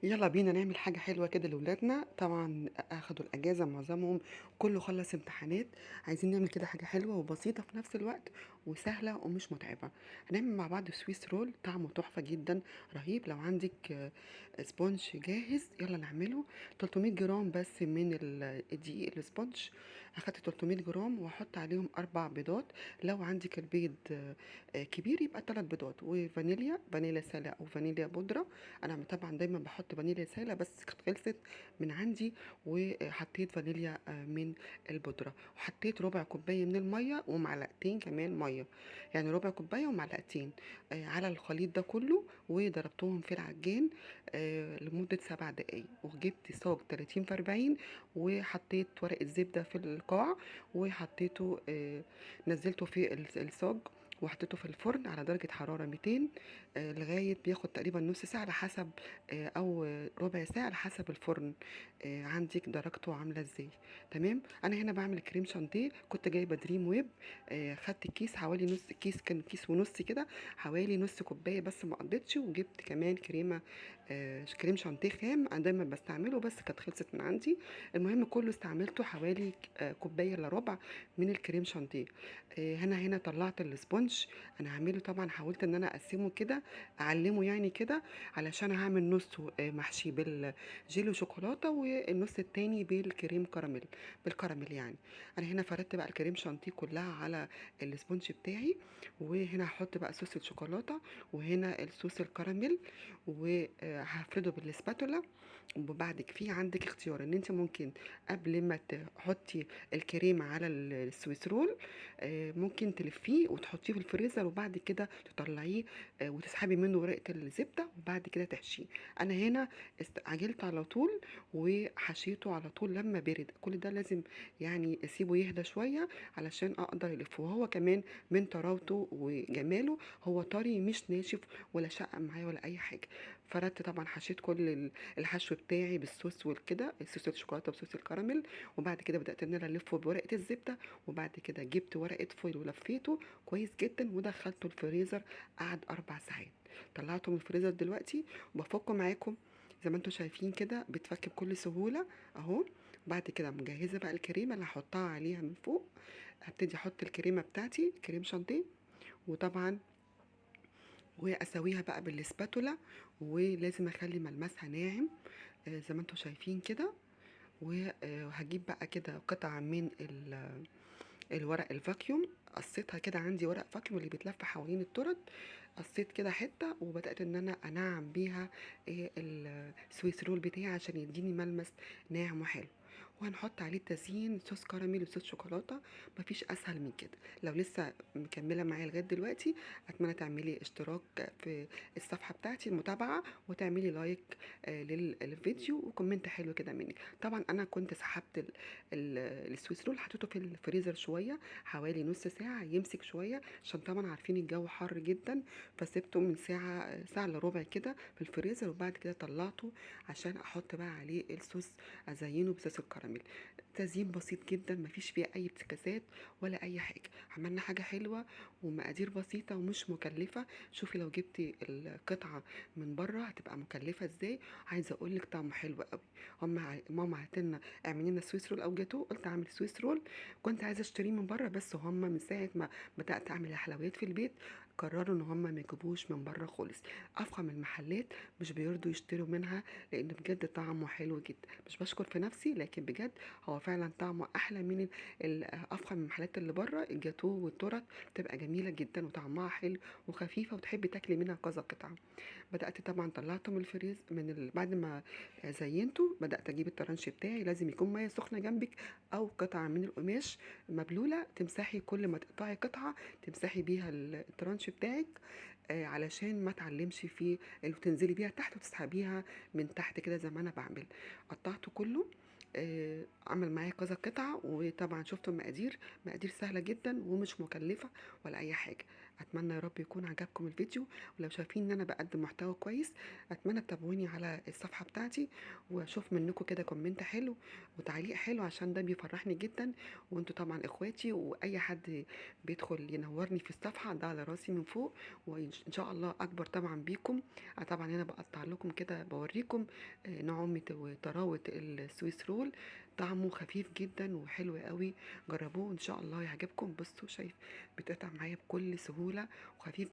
يلا بينا نعمل حاجة حلوة كده لولادنا. طبعا اخدوا الاجازة معظمهم، كله خلص امتحانات. عايزين نعمل كده حاجة حلوة وبسيطة في نفس الوقت وسهلة ومش متعبة. هنعمل مع بعض سويس رول، طعمه تحفة جدا، رهيب. لو عندك سبونج جاهز يلا نعمله. 300 جرام بس من الدقيق السبونج. اخدت 300 جرام واحط عليهم 4 بيضات. لو عندك البيض كبير يبقى 3 بيضات، وفانيليا، فانيليا سالة او فانيليا بودرة. انا طبعا دايما بحط فانيليا سايله بس كانت خلصت من عندي، وحطيت فانيليا من البودره، وحطيت ربع كوبايه من الميه ومعلقتين كمان ميه، يعني ربع كوبايه ومعلقتين على الخليط ده كله، وضربتهم في العجين لمده 7 دقايق. وجبت صاج 30 في 40، وحطيت ورقه زبده في القاع، وحطيته نزلته في الصاج، وحطيته في الفرن على درجة حرارة 200 لغاية بياخد تقريبا نص ساعة على حسب أو ربع ساعة على حسب الفرن عندك درجته عاملة ازاي. تمام. أنا هنا بعمل كريم شانتيه، كنت جايبة دريم ويب. خدت كيس حوالي نص كيس، كان كيس ونص كده، حوالي نص كوباية بس ما قضيتش. وجبت كمان كريمة كريم شانتيه خام، أنا دايما بستعمله بس كانت خلصت من عندي. المهم كله استعملته حوالي كوباية إلا ربع من الكريم شانتيه. هنا طلعت السبونج. انا هعمله طبعا، حاولت ان انا اقسمه كده، اعلمه يعني كده، علشان هعمل نص محشي بالجيلي وشوكولاته، والنص التاني بالكريم كراميل، بالكراميل يعني. انا هنا فردت بقى الكريم شانتيه كلها على السبونج بتاعي، وهنا هحط بقى صوص الشوكولاته، وهنا الصوص الكراميل، وهفرده بالسباتولا. وبعد في عندك اختيار ان انت ممكن قبل ما تحطي الكريمه على السويس رول ممكن تلفيه وتحطيه في الفريزر، وبعد كده تطلعيه وتسحبي منه ورقة الزبدة، وبعد كده تحشيه. انا هنا عجلت على طول وحشيته على طول لما برد. كل ده لازم يعني اسيبه يهدى شوية علشان اقدر الفه. وهو كمان من طراوته وجماله، هو طري مش ناشف ولا شقق معايا ولا اي حاجة. فردت طبعا، حشيت كل الحشو بتاعي بالصوص والكده، صوص الشوكولاته وصوص الكراميل. وبعد كده بدات ان انا الفه بورقه الزبده، وبعد كده جبت ورقه فويل ولفيته كويس جدا ودخلته الفريزر. قعد 4 ساعات. طلعته من الفريزر دلوقتي وبفكه معاكم. زي ما انتم شايفين كده بيتفك بكل سهوله اهو. بعد كده مجهزه بقى الكريمه اللي هحطها عليها من فوق. هبتدي احط الكريمه بتاعتي، كريم شانتيه، وطبعا واسويها بقى بالسباتولا، ولازم اخلي ملمسها ناعم زي ما انتم شايفين كده. وهجيب بقى كده قطعة من الورق الفاكيوم، قصيتها كده، عندي ورق فاكيوم اللي بيتلف حوالين التورت. قصيت كده حتة وبدأت ان انا انعم بيها السويس رول بتاعي عشان يديني ملمس ناعم وحلو. وهنحط عليه تزيين صوص كراميل وصوص شوكولاته. مفيش اسهل من كده. لو لسه مكمله معايا لغايه دلوقتي، اتمنى تعملي اشتراك في الصفحه بتاعتي المتابعه، وتعملي لايك للفيديو، وكومنت حلو كده منك. طبعا انا كنت سحبت السويس رول، حطيته في الفريزر شويه، حوالي نص ساعه يمسك شويه، عشان طبعا عارفين الجو حر جدا. فسبته من ساعه الا ربع كده في الفريزر، وبعد كده طلعته عشان احط بقى عليه الصوص، ازينه بصوص الكراميل. تزيين بسيط جدا، مفيش فيه اي افتكاسات ولا اي حاجه. عملنا حاجه حلوه ومقادير بسيطه ومش مكلفه. شوفي لو جبتي القطعه من بره هتبقى مكلفه ازاي. عايزه اقول لك طعمه حلو قوي. ماما هاتلنا اعملي لنا سويس رول او جاتو، قلت اعمل سويس رول. كنت عايزه اشتريه من بره، بس هم من ساعه ما بدات اعمل الحلويات في البيت قرروا ان هم ما يجيبوش من بره خالص. افخم المحلات مش بيرضوا يشتروا منها، لان بجد طعمه حلو جدا. مش بشكر في نفسي، لكن بجد هو فعلا طعمه احلى من افخم المحلات اللي بره. الجاتو والتورت بتبقى جميله جدا وطعمها حلو وخفيفه، وتحبي تاكلي منها كذا قطعه. بدات طبعا طلعته من الفريز بعد ما زينته، بدات اجيب الترانش بتاعي. لازم يكون ميه سخنه جنبك، او قطعه من القماش مبلوله، تمسحي كل ما تقطعي قطعه تمسحي بيها الترانش بتاعك علشان ما تعلمش فيه، وتنزلي بيها تحت وتسحبيها من تحت كده زي ما انا بعمل. قطعته كله. عمل معايا كذا قطعة، وطبعا شفتوا المقادير، مقادير سهلة جدا ومش مكلفة ولا أي حاجة. اتمنى يا رب يكون عجبكم الفيديو، ولو شايفين ان انا بقدم محتوى كويس اتمنى تتابعوني على الصفحه بتاعتي، واشوف منكم كده كومنت حلو وتعليق حلو عشان ده بيفرحني جدا. وانتوا طبعا اخواتي، واي حد بيدخل ينورني في الصفحه ده على راسي من فوق، وان شاء الله اكبر طبعا بيكم. طبعا هنا بقطع لكم كده بوريكم نعومه وطراوه السويس رول. طعمه خفيف جدا وحلو قوي، جربوه ان شاء الله يعجبكم. بصوا شايف بتقطع معايا بكل سهوله وخفيف